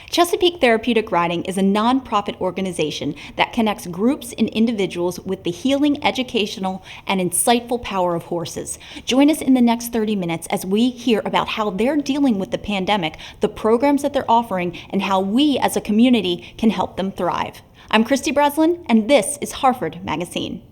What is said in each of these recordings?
Chesapeake Therapeutic Riding is a nonprofit organization that connects groups and individuals with the healing, educational, and insightful power of horses. Join us in the next 30 minutes as we hear about how they're dealing with the pandemic, the programs that they're offering, and how we as a community can help them thrive. I'm Kristin Breslin, and this is Harford MagaScene.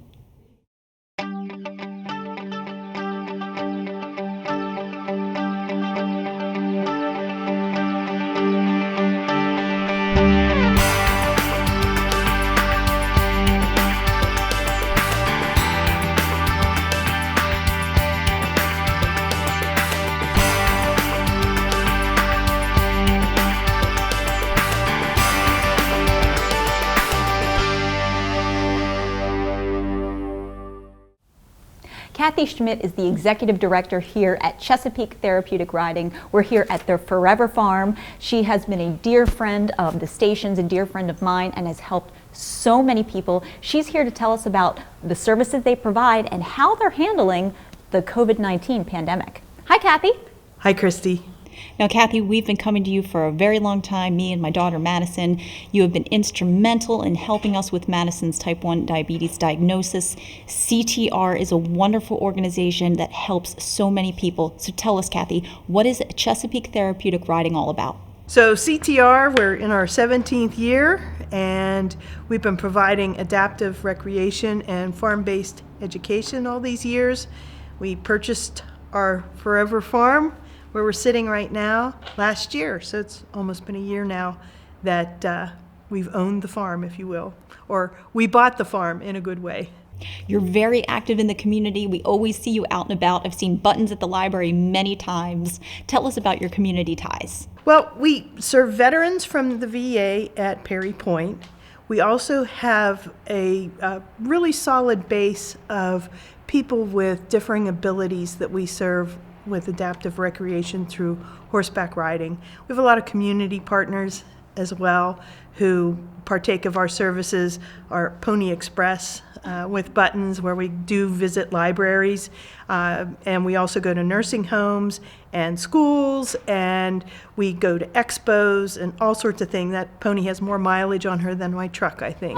Kathy Schmidt is the executive director here at Chesapeake Therapeutic Riding. We're here at their Forever Farm. She has been a dear friend of the station's, a dear friend of mine, and has helped so many people. She's here to tell us about the services they provide and how they're handling the COVID-19 pandemic. Hi, Kathy. Hi, Kristin. Now, Kathy, we've been coming to you for a very long time, me and my daughter Madison. You have been instrumental in helping us with Madison's type 1 diabetes diagnosis. CTR is a wonderful organization that helps so many people. So tell us, Kathy, what is Chesapeake Therapeutic Riding all about? So CTR, we're in our 17th year, and we've been providing adaptive recreation and farm-based education all these years. We purchased our Forever Farm, where we're sitting right now, last year. So it's almost been a year now that we've owned the farm, if you will, or we bought the farm in a good way. You're very active in the community. We always see you out and about. I've seen buttons at the library many times. Tell us about your community ties. Well, we serve veterans from the VA at Perry Point. We also have a really solid base of people with differing abilities that we serve with adaptive recreation through horseback riding. We have a lot of community partners as well who partake of our services. Our Pony Express with buttons, where we do visit libraries, and we also go to nursing homes and schools, and we go to expos and all sorts of things. That pony has more mileage on her than my truck, I think.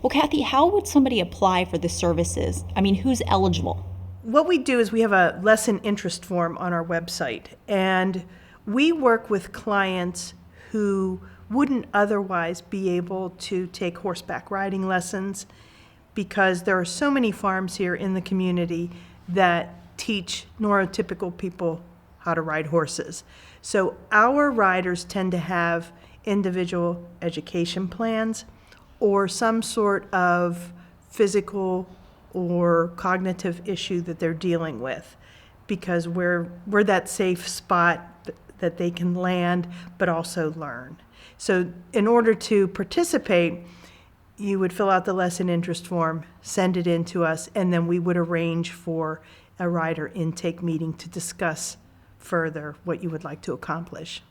Well, Kathy, how would somebody apply for the services? I mean, who's eligible? What we do is we have a lesson interest form on our website, and we work with clients who wouldn't otherwise be able to take horseback riding lessons, because there are so many farms here in the community that teach neurotypical people how to ride horses. So our riders tend to have individual education plans or some sort of physical or cognitive issue that they're dealing with, because we're that safe spot that they can land but also learn. So in order to participate, you would fill out the lesson interest form, send it in to us, and then we would arrange for a rider intake meeting to discuss further what you would like to accomplish.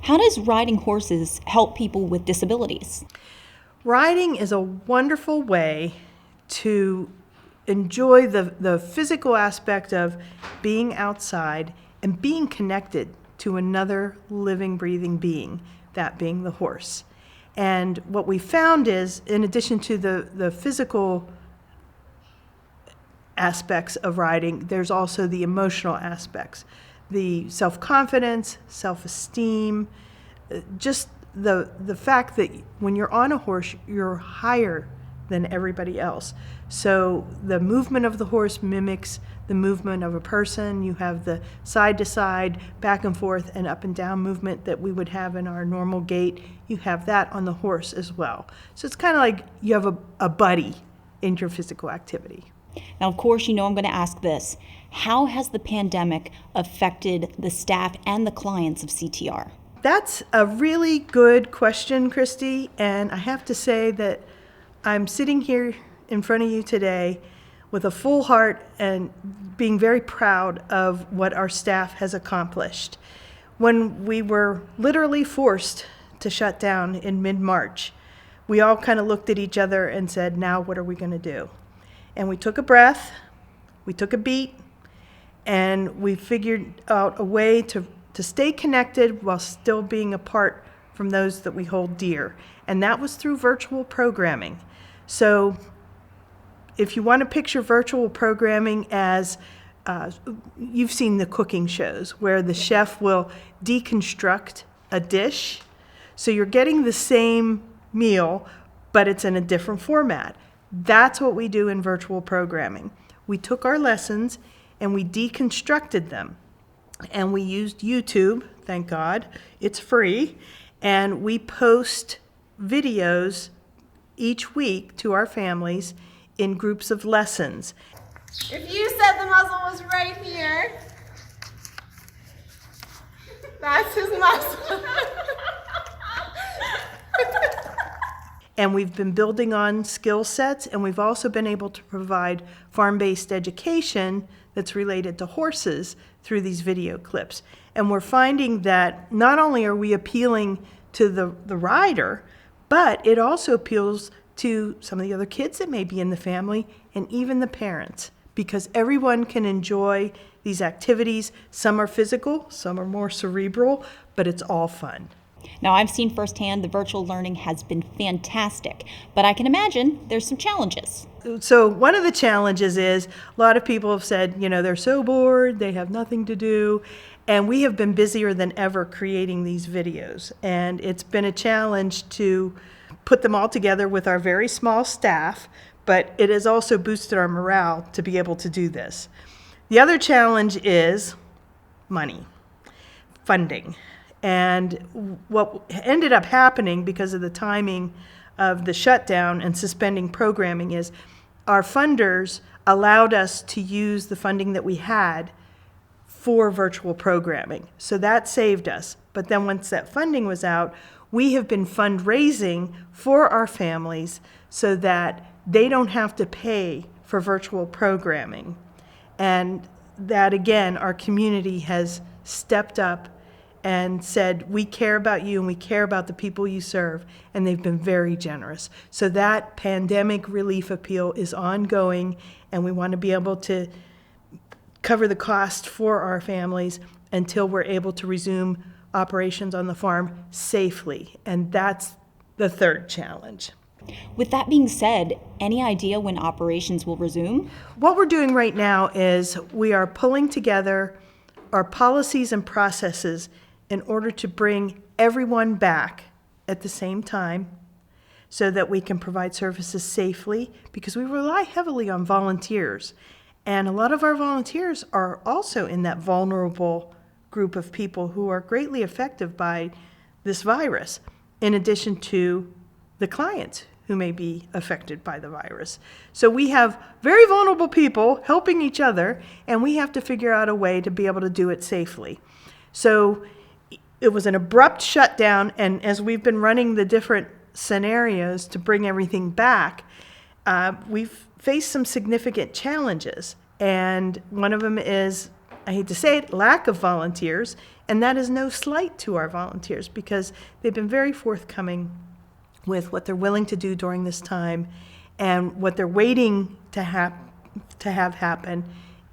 How does riding horses help people with disabilities? Riding is a wonderful way to enjoy the physical aspect of being outside and being connected to another living, breathing being, that being the horse. And what we found is, in addition to the physical aspects of riding, there's also the emotional aspects, the self-confidence, self-esteem, just the fact that when you're on a horse, you're higher than everybody else. So the movement of the horse mimics the movement of a person. You have the side to side, back and forth, and up and down movement that we would have in our normal gait. You have that on the horse as well. So it's kind of like you have a buddy in your physical activity. Now, of course, you know I'm going to ask this. How has the pandemic affected the staff and the clients of CTR? That's a really good question, Kristin, and I have to say that I'm sitting here in front of you today with a full heart and being very proud of what our staff has accomplished. When we were literally forced to shut down in mid-March, we all kind of looked at each other and said, now what are we going to do? And we took a breath, we took a beat, and we figured out a way to to stay connected while still being apart from those that we hold dear. And that was through virtual programming. So if you want to picture virtual programming as, you've seen the cooking shows where the chef will deconstruct a dish. So you're getting the same meal, but it's in a different format. That's what we do in virtual programming. We took our lessons and we deconstructed them. And we used YouTube, thank God, it's free. And we post videos each week to our families in groups of lessons. If you said the muzzle was right here, that's his muzzle. And we've been building on skill sets, and we've also been able to provide farm-based education that's related to horses through these video clips. And we're finding that not only are we appealing to the rider, but it also appeals to some of the other kids that may be in the family and even the parents, because everyone can enjoy these activities. Some are physical, some are more cerebral, but it's all fun. Now, I've seen firsthand the virtual learning has been fantastic, but I can imagine there's some challenges. So one of the challenges is a lot of people have said, they're so bored, they have nothing to do. And we have been busier than ever creating these videos. And it's been a challenge to put them all together with our very small staff, but it has also boosted our morale to be able to do this. The other challenge is money, funding. And what ended up happening because of the timing of the shutdown and suspending programming is our funders allowed us to use the funding that we had for virtual programming. So that saved us. But then once that funding was out, we have been fundraising for our families so that they don't have to pay for virtual programming. And that, again, our community has stepped up and said, we care about you and we care about the people you serve, and they've been very generous. So that pandemic relief appeal is ongoing, and we want to be able to cover the cost for our families until we're able to resume operations on the farm safely, and that's the third challenge. With that being said, any idea when operations will resume? What we're doing right now is we are pulling together our policies and processes in order to bring everyone back at the same time so that we can provide services safely, because we rely heavily on volunteers. And a lot of our volunteers are also in that vulnerable group of people who are greatly affected by this virus, in addition to the clients who may be affected by the virus. So we have very vulnerable people helping each other, and we have to figure out a way to be able to do it safely. So it was an abrupt shutdown, and as we've been running the different scenarios to bring everything back, we've faced some significant challenges. And one of them is, I hate to say it, lack of volunteers, and that is no slight to our volunteers because they've been very forthcoming with what they're willing to do during this time and what they're waiting to have happen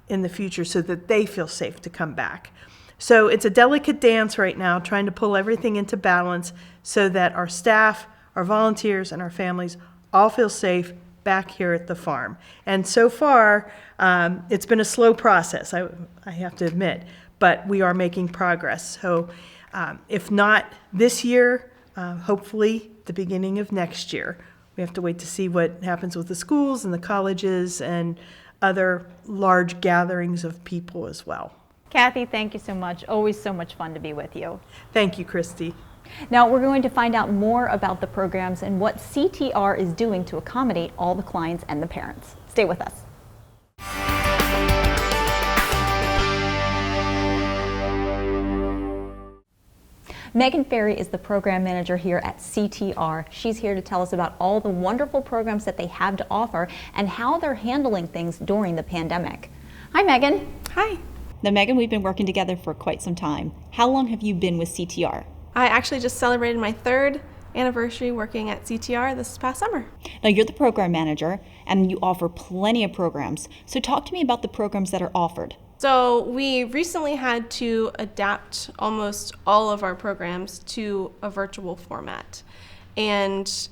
in the future so that they feel safe to come back. So it's a delicate dance right now, trying to pull everything into balance so that our staff, our volunteers, and our families all feel safe back here at the farm. And so far, it's been a slow process, I have to admit, but we are making progress. So if not this year, hopefully the beginning of next year. We have to wait to see what happens with the schools and the colleges and other large gatherings of people as well. Kathy, thank you so much. Always so much fun to be with you. Thank you, Kristy. Now we're going to find out more about the programs and what CTR is doing to accommodate all the clients and the parents. Stay with us. Megan Ferry is the program manager here at CTR. She's here to tell us about all the wonderful programs that they have to offer and how they're handling things during the pandemic. Hi, Megan. Hi. Now, Megan, we've been working together for quite some time. How long have you been with CTR? I actually just celebrated my 3rd anniversary working at CTR this past summer. Now, you're the program manager, and you offer plenty of programs. So talk to me about the programs that are offered. So we recently had to adapt almost all of our programs to a virtual format. And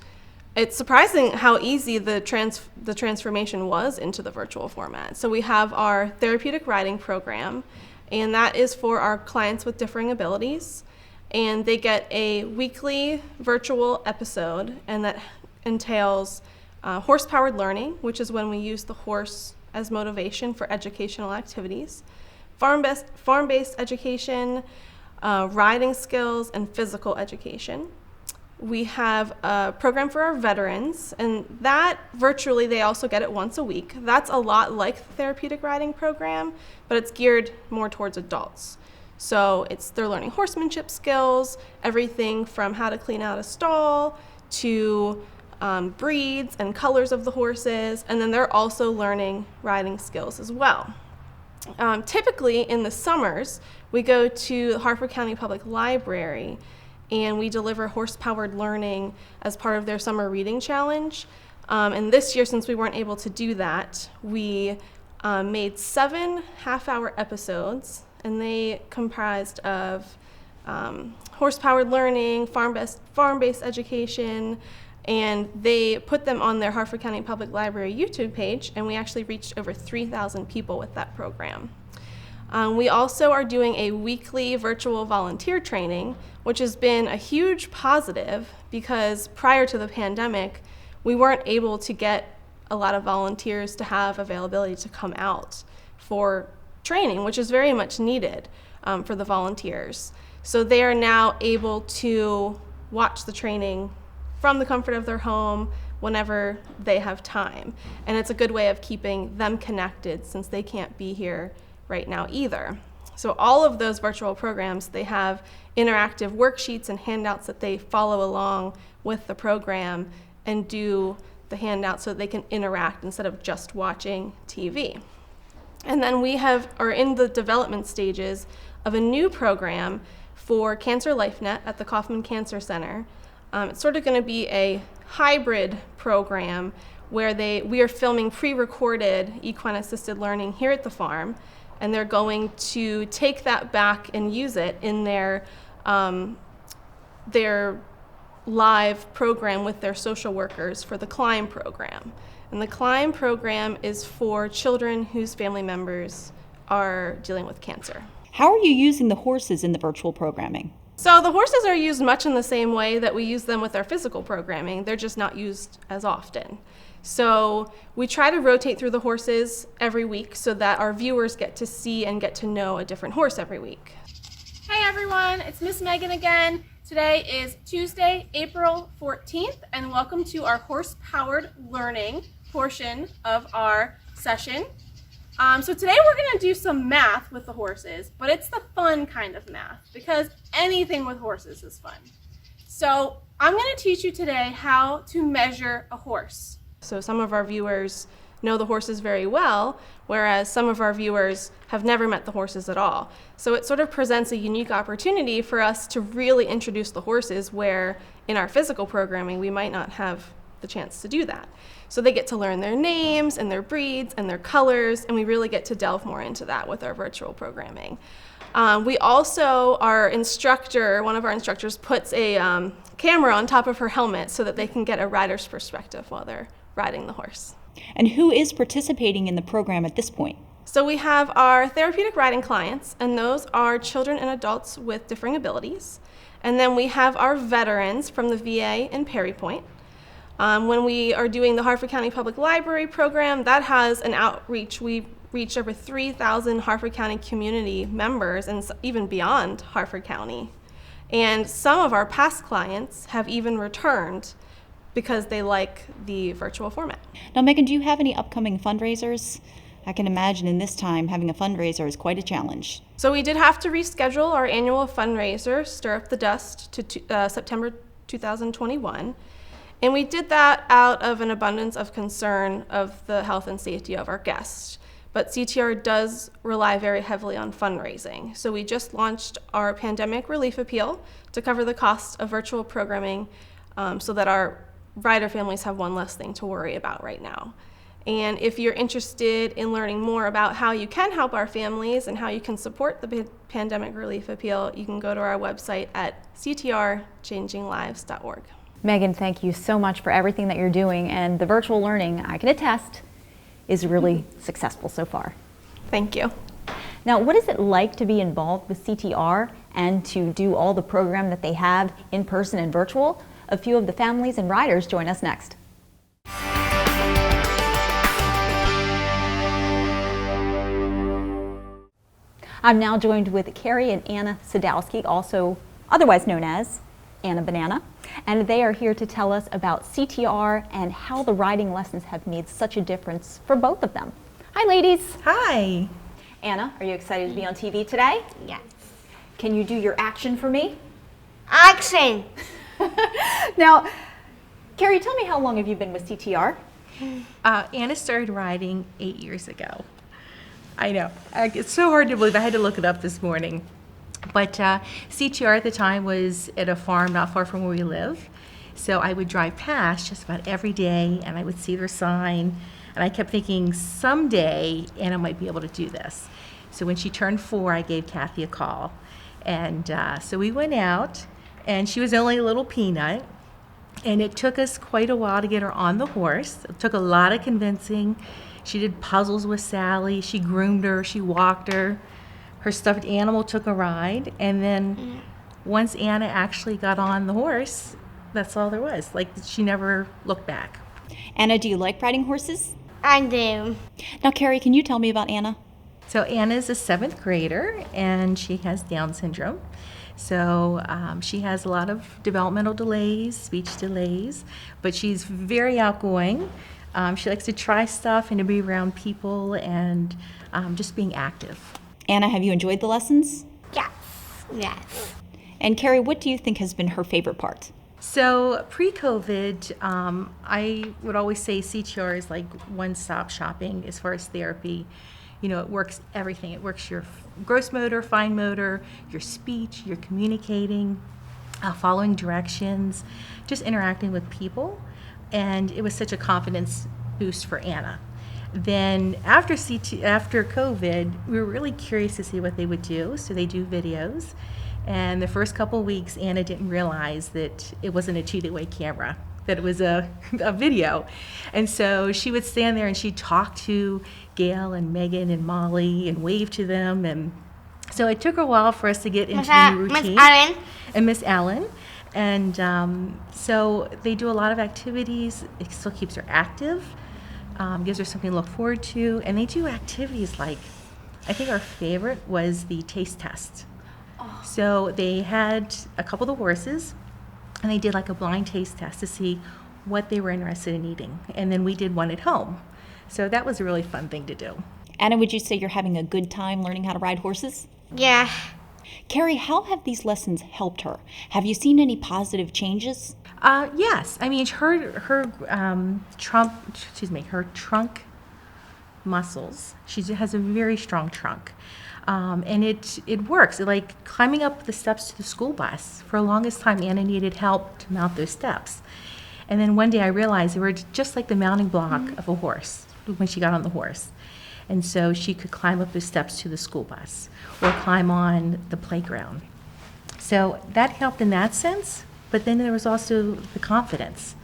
it's surprising how easy the transformation was into the virtual format. So we have our Therapeutic Writing program, and that is for our clients with differing abilities. And they get a weekly virtual episode, and that entails horse-powered learning, which is when we use the horse as motivation for educational activities, farm-based education, riding skills, and physical education. We have a program for our veterans, and that virtually they also get it once a week. That's a lot like the Therapeutic Riding program, but it's geared more towards adults. So they're learning horsemanship skills, everything from how to clean out a stall to breeds and colors of the horses, and then they're also learning riding skills as well. Typically in the summers, we go to the Harford County Public Library and we deliver horse-powered learning as part of their summer reading challenge. And this year, since we weren't able to do that, we made 7 half-hour episodes, and they comprised of horse-powered learning, farm-based education, and they put them on their Harford County Public Library YouTube page, and we actually reached over 3,000 people with that program. We also are doing a weekly virtual volunteer training, which has been a huge positive because prior to the pandemic, we weren't able to get a lot of volunteers to have availability to come out for training, which is very much needed for the volunteers. So they are now able to watch the training from the comfort of their home whenever they have time. And it's a good way of keeping them connected since they can't be here right now either. So all of those virtual programs, they have interactive worksheets and handouts that they follow along with the program and do the handouts so that they can interact instead of just watching TV. And then we are in the development stages of a new program for Cancer LifeNet at the Kaufman Cancer Center. It's sort of going to be a hybrid program where we are filming pre-recorded equine-assisted learning here at the farm, and they're going to take that back and use it in their live program with their social workers for the CLIMB program. And the CLIMB program is for children whose family members are dealing with cancer. How are you using the horses in the virtual programming? So the horses are used much in the same way that we use them with our physical programming. They're just not used as often. So we try to rotate through the horses every week so that our viewers get to see and get to know a different horse every week. Hey everyone, it's Miss Megan again. Today is Tuesday, April 14th, and welcome to our horse-powered learning portion of our session. So today we're going to do some math with the horses, but it's the fun kind of math because anything with horses is fun. So I'm going to teach you today how to measure a horse. So some of our viewers know the horses very well, whereas some of our viewers have never met the horses at all. So it sort of presents a unique opportunity for us to really introduce the horses where in our physical programming we might not have the chance to do that. So they get to learn their names and their breeds and their colors, and we really get to delve more into that with our virtual programming. We also, one of our instructors puts a camera on top of her helmet so that they can get a rider's perspective while they're riding the horse. And who is participating in the program at this point? So we have our therapeutic riding clients, and those are children and adults with differing abilities. And then we have our veterans from the VA in Perry Point. When we are doing the Harford County Public Library program, that has an outreach. We reach over 3,000 Harford County community members and even beyond Harford County. And some of our past clients have even returned because they like the virtual format. Now, Megan, do you have any upcoming fundraisers? I can imagine in this time having a fundraiser is quite a challenge. So we did have to reschedule our annual fundraiser, Stir Up the Dust, to September 2021. And we did that out of an abundance of concern of the health and safety of our guests. But CTR does rely very heavily on fundraising. So we just launched our pandemic relief appeal to cover the cost of virtual programming so that our rider families have one less thing to worry about right now. And if you're interested in learning more about how you can help our families and how you can support the Pandemic Relief Appeal, you can go to our website at ctrchanginglives.org. Megan, thank you so much for everything that you're doing, and the virtual learning, I can attest, is really successful so far. Thank you. Now, what is it like to be involved with CTR and to do all the program that they have in person and virtual? A few of the families and riders join us next. I'm now joined with Carrie and Anna Sadowski, also otherwise known as Anna Banana, and they are here to tell us about CTR and how the riding lessons have made such a difference for both of them. Hi, ladies. Hi. Anna, are you excited to be on TV today? Yes. Can you do your action for me? Action! Now, Carrie, tell me, how long have you been with CTR? Anna started riding 8 years ago. I know. It's so hard to believe. I had to look it up this morning. But CTR at the time was at a farm not far from where we live. So I would drive past just about every day, and I would see their sign. And I kept thinking, someday Anna might be able to do this. So when she turned 4, I gave Kathy a call. And so we went out, and she was only a little peanut. And it took us quite a while to get her on the horse. It took a lot of convincing. She did puzzles with Sally. She groomed her. She walked her. Her stuffed animal took a ride. And then once Anna actually got on the horse, that's all there was. Like, she never looked back. Anna, do you like riding horses? I do. Now, Carrie, can you tell me about Anna? So Anna's a 7th grader, and she has Down syndrome. So she has a lot of developmental delays, speech delays, but she's very outgoing. She likes to try stuff and to be around people and just being active. Anna, have you enjoyed the lessons? Yes. Yes. And Carrie, what do you think has been her favorite part? So pre-COVID, I would always say CTR is like one-stop shopping as far as therapy. You know, it works everything. It works your gross motor, fine motor, your speech, your communicating, following directions, just interacting with people. And it was such a confidence boost for Anna. Then after COVID, we were really curious to see what they would do. So they do videos. And the first couple of weeks, Anna didn't realize that it wasn't a 2-way camera, that it was a video. And so she would stand there and she'd talk to Gail and Megan and Molly and wave to them. And so it took a while for us to get into the new routine. Miss Allen. And Miss Allen. And so they do a lot of activities. It still keeps her active, gives her something to look forward to. And they do activities like, I think our favorite was the taste test. So they had a couple of the horses, and they did like a blind taste test to see what they were interested in eating. And then we did one at home. So that was a really fun thing to do. Anna, would you say you're having a good time learning how to ride horses? Yeah. Carrie, how have these lessons helped her? Have you seen any positive changes? Yes. I mean, her trunk muscles. She has a very strong trunk. And it works. Like climbing up the steps to the school bus. For the longest time, Anna needed help to mount those steps. And then one day I realized they were just like the mounting block of a horse when she got on the horse. And so she could climb up the steps to the school bus or climb on the playground. So that helped in that sense. But then there was also the confidence.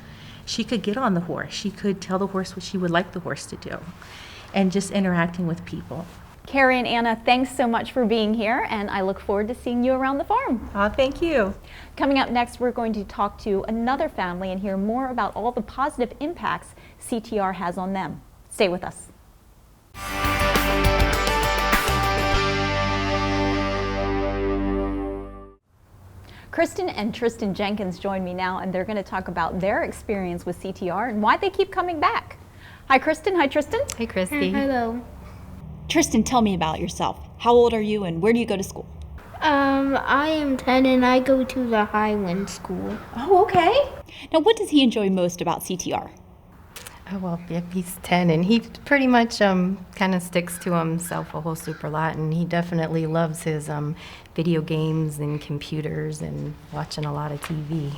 She could get on the horse. She could tell the horse what she would like the horse to do. And just interacting with people. Carrie and Anna, thanks so much for being here, and I look forward to seeing you around the farm. Thank you. Coming up next, we're going to talk to another family and hear more about all the positive impacts CTR has on them. Stay with us. Kristin and Tristan Jenkins join me now, and they're going to talk about their experience with CTR and why they keep coming back. Hi, Kristin. Hi, Tristan. Hey, Christy. Hello. Tristan, tell me about yourself. How old are you and where do you go to school? I am 10 and I go to the Highland School. Oh, okay. Now, what does he enjoy most about CTR? Oh, well, yeah, he's 10, and he pretty much kind of sticks to himself a whole super lot, and he definitely loves his video games and computers and watching a lot of TV.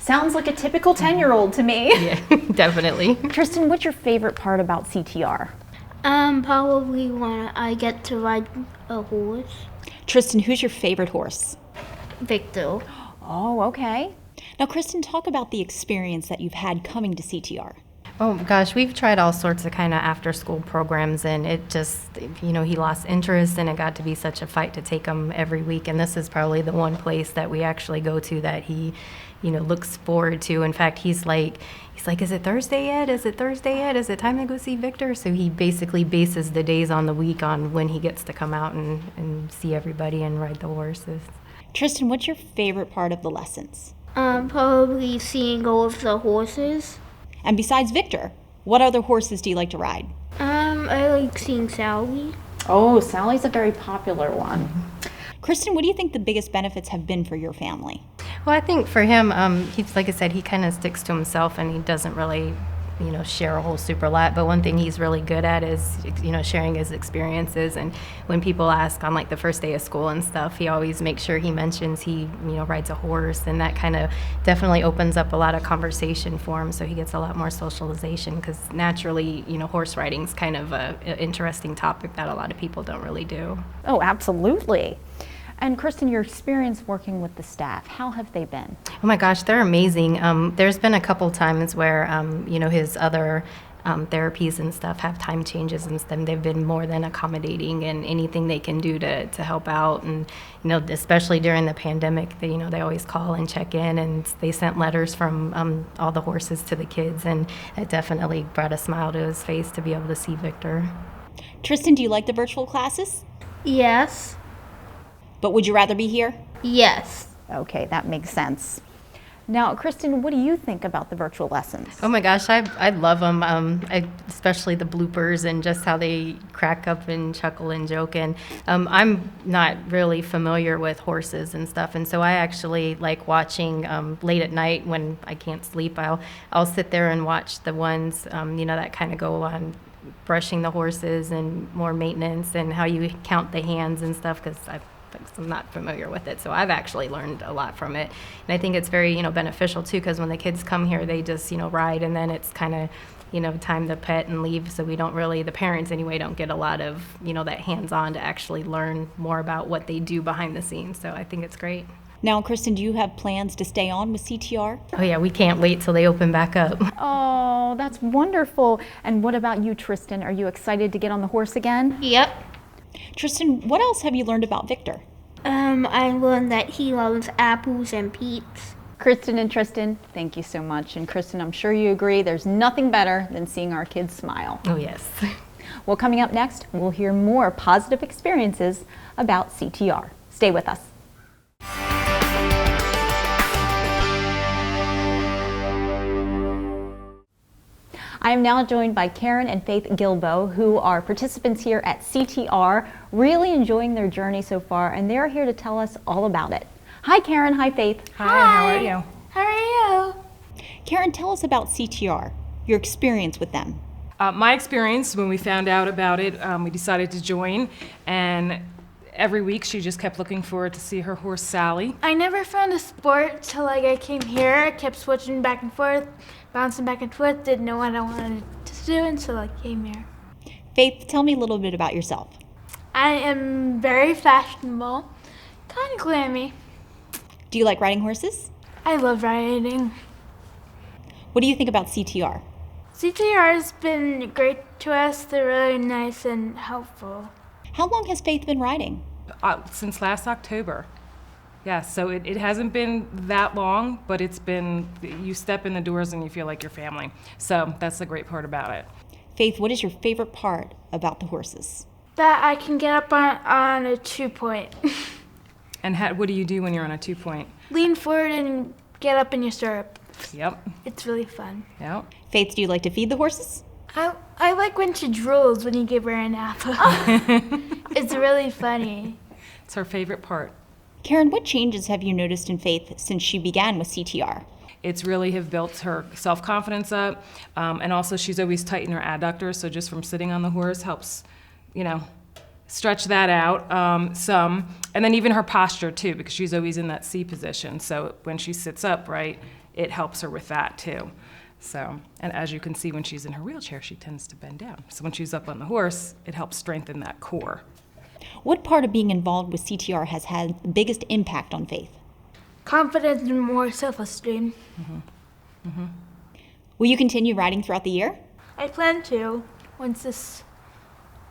Sounds like a typical 10-year-old to me. Yeah, definitely. Tristan, what's your favorite part about CTR? Probably when I get to ride a horse. Tristan, who's your favorite horse? Victor. Oh, okay. Now, Kristin, talk about the experience that you've had coming to CTR. Oh gosh, we've tried all sorts of kind of after school programs, and it just, he lost interest, and it got to be such a fight to take him every week. And this is probably the one place that we actually go to that he, looks forward to. In fact, he's like, is it Thursday yet? Is it Thursday yet? Is it time to go see Victor? So he basically bases the days on the week on when he gets to come out and see everybody and ride the horses. Tristan, what's your favorite part of the lessons? Probably seeing all of the horses. And besides Victor, what other horses do you like to ride? I like seeing Sally. Oh, Sally's a very popular one. Kristin, what do you think the biggest benefits have been for your family? Well, I think for him, he's, like I said, he kind of sticks to himself, and he doesn't really, share a whole super lot. But one thing he's really good at is, sharing his experiences. And when people ask on like the first day of school and stuff, he always makes sure he mentions he, rides a horse, and that kind of definitely opens up a lot of conversation for him. So he gets a lot more socialization, because naturally, horse riding's kind of an interesting topic that a lot of people don't really do. Oh, absolutely. And Kristin, your experience working with the staff, how have they been? Oh my gosh, they're amazing. There's been a couple times where, his other therapies and stuff have time changes and stuff. They've been more than accommodating, and anything they can do to help out. And, especially during the pandemic, they always call and check in, and they sent letters from all the horses to the kids, and it definitely brought a smile to his face to be able to see Victor. Tristan, do you like the virtual classes? Yes. But would you rather be here? Yes. Okay, that makes sense. Now, Kristin, what do you think about the virtual lessons? Oh my gosh, I love them, especially the bloopers and just how they crack up and chuckle and joke. And I'm not really familiar with horses and stuff, and so I actually like watching late at night when I can't sleep. I'll sit there and watch the ones that kind of go on brushing the horses and more maintenance and how you count the hands and stuff, because I'm not familiar with it, so I've actually learned a lot from it. And I think it's very, beneficial too, because when the kids come here, they just, ride, and then it's kind of, time to pet and leave. So we don't really, the parents anyway, don't get a lot of, that hands-on to actually learn more about what they do behind the scenes. So I think it's great. Now, Kristin, do you have plans to stay on with CTR? Oh yeah, we can't wait till they open back up. Oh, that's wonderful. And what about you, Tristan? Are you excited to get on the horse again? Yep. Tristan, what else have you learned about Victor? I learned that he loves apples and peeps. Kristin and Tristan, thank you so much. And Kristin, I'm sure you agree, there's nothing better than seeing our kids smile. Oh yes. Well, coming up next, we'll hear more positive experiences about CTR. Stay with us. I am now joined by Karen and Faith Gilbo, who are participants here at CTR, really enjoying their journey so far, and they're here to tell us all about it. Hi, Karen. Hi, Faith. Hi, how are you? How are you? Karen, tell us about CTR, your experience with them. My experience, when we found out about it, we decided to join, and every week she just kept looking forward to see her horse, Sally. I never found a sport till I came here. I kept switching back and forth, bouncing back and forth, didn't know what I wanted to do until I came here. Faith, tell me a little bit about yourself. I am very fashionable, kind of glammy. Do you like riding horses? I love riding. What do you think about CTR? CTR has been great to us. They're really nice and helpful. How long has Faith been riding? Since last October. Yeah, so it hasn't been that long, but it's been, you step in the doors and you feel like your family. So that's the great part about it. Faith, what is your favorite part about the horses? That I can get up on a 2-point. And what do you do when you're on a 2-point? Lean forward and get up in your stirrup. Yep. It's really fun. Yep. Faith, do you like to feed the horses? I like when she drools when you give her an apple. It's really funny. It's her favorite part. Karen, what changes have you noticed in Faith since she began with CTR? It's really have built her self-confidence up, and also she's always tight in her adductors, so just from sitting on the horse helps, stretch that out some. And then even her posture too, because she's always in that C position, so when she sits up, right, it helps her with that too. So, and as you can see, when she's in her wheelchair, she tends to bend down. So when she's up on the horse, it helps strengthen that core. What part of being involved with CTR has had the biggest impact on Faith? Confidence and more self-esteem. Will you continue riding throughout the year? I plan to, once this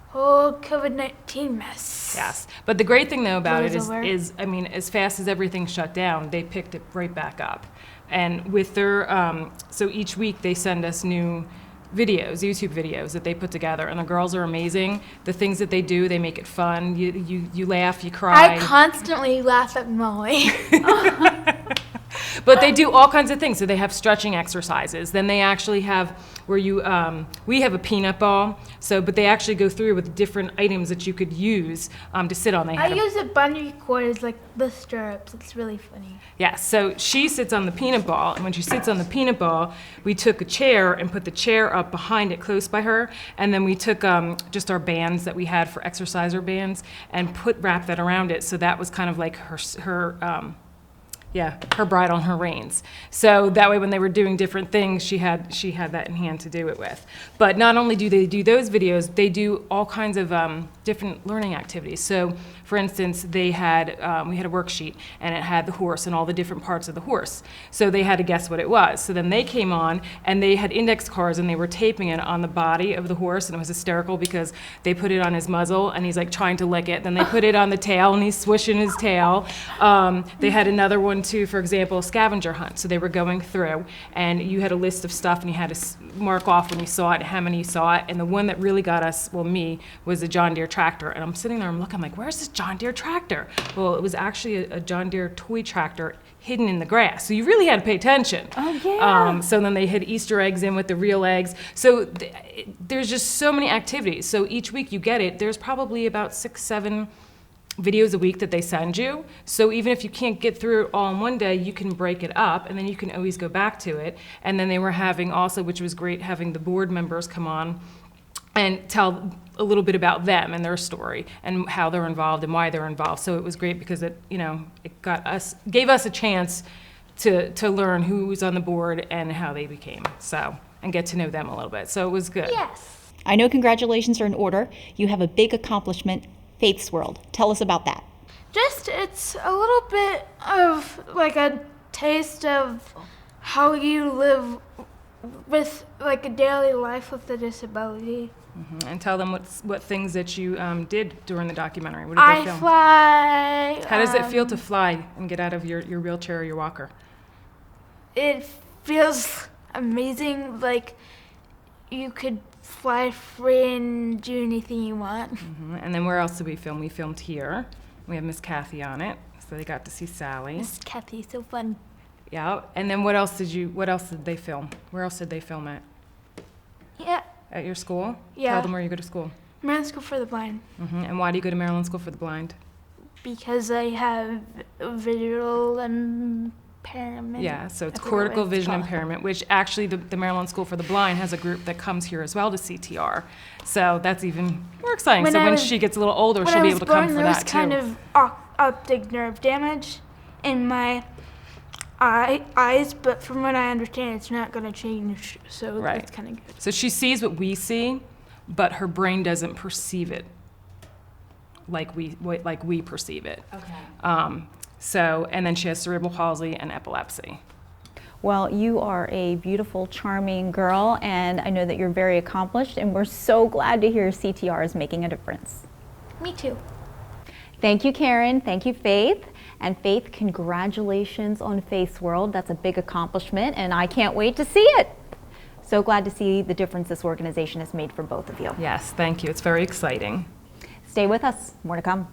whole COVID-19 mess. Yes, but the great thing though about it Blows over. is, I mean, as fast as everything shut down, they picked it right back up. And with their, so each week they send us new videos, YouTube videos that they put together, and the girls are amazing. The things that they do, they make it fun. You laugh, you cry. I constantly laugh at Molly. But they do all kinds of things. So they have stretching exercises. Then they actually have where you, we have a peanut ball. So, but they actually go through with different items that you could use to sit on. They I had use a bungee cord as like the stirrups. It's really funny. Yeah, so she sits on the peanut ball, and when she sits on the peanut ball, we took a chair and put the chair up behind it close by her, and then we took just our bands that we had for exerciser bands and wrapped that around it, so that was kind of like her bridle and her reins. So that way when they were doing different things, she had that in hand to do it with. But not only do they do those videos, they do all kinds of different learning activities. So for instance, we had a worksheet, and it had the horse and all the different parts of the horse. So they had to guess what it was. So then they came on, and they had index cards, and they were taping it on the body of the horse, and it was hysterical because they put it on his muzzle, and he's like trying to lick it. Then they put it on the tail, and he's swishing his tail. They had another one too, for example, a scavenger hunt. So they were going through, and you had a list of stuff, and you had to mark off when you saw it, how many you saw it. And the one that really got us, well, me, was the John Deere tractor. And I'm sitting there, I'm looking, I'm like, where's this John Deere tractor? Well, it was actually a John Deere toy tractor hidden in the grass. So you really had to pay attention. Oh, yeah. So then they had Easter eggs in with the real eggs. So there's just so many activities. So each week you get it. There's probably about 6-7 videos a week that they send you. So even if you can't get through it all in one day, you can break it up, and then you can always go back to it. And then they were having also, which was great, having the board members come on and tell a little bit about them and their story and how they're involved and why they're involved. So it was great because it gave us a chance to learn who was on the board and how they became, and get to know them a little bit. So it was good. Yes. I know congratulations are in order. You have a big accomplishment, Faith's World. Tell us about that. It's a little bit of like a taste of how you live with like a daily life with a disability. And tell them what things that you did during the documentary. What did they I film? fly. How does it feel to fly and get out of your wheelchair or your walker? It feels amazing. Like you could fly free and do anything you want. And then where else did we film? We filmed here. We have Miss Kathy on it, so they got to see Sally. Miss Kathy, so fun. Yeah. And then what else did they film? Where else did they film at? Yeah. At your school? Yeah. Tell them where you go to school. Maryland School for the Blind. And why do you go to Maryland School for the Blind? Because I have visual impairment. Yeah, so it's I forgot cortical what it's vision called. impairment, which actually the Maryland School for the Blind has a group that comes here as well to CTR. So that's even more exciting. So when she gets a little older, she'll be able to come for that too. When I was born, there was kind of optic nerve damage in my eyes, but from what I understand, it's not going to change, so that's kind of good. So she sees what we see, but her brain doesn't perceive it like we perceive it. Okay. And then she has cerebral palsy and epilepsy. Well, you are a beautiful, charming girl, and I know that you're very accomplished, and we're so glad to hear CTR is making a difference. Me too. Thank you, Karen. Thank you, Faith. And Faith, congratulations on Faith's World. That's a big accomplishment, and I can't wait to see it. So glad to see the difference this organization has made for both of you. Yes, thank you. It's very exciting. Stay with us. More to come.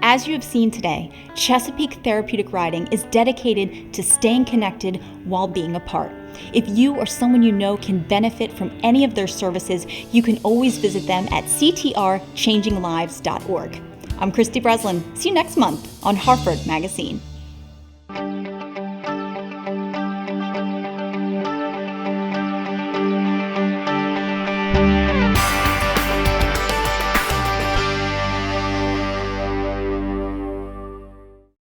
As you have seen today, Chesapeake Therapeutic Riding is dedicated to staying connected while being apart. If you or someone you know can benefit from any of their services, you can always visit them at ctrchanginglives.org. I'm Kristin Breslin. See you next month on Harford MagaScene.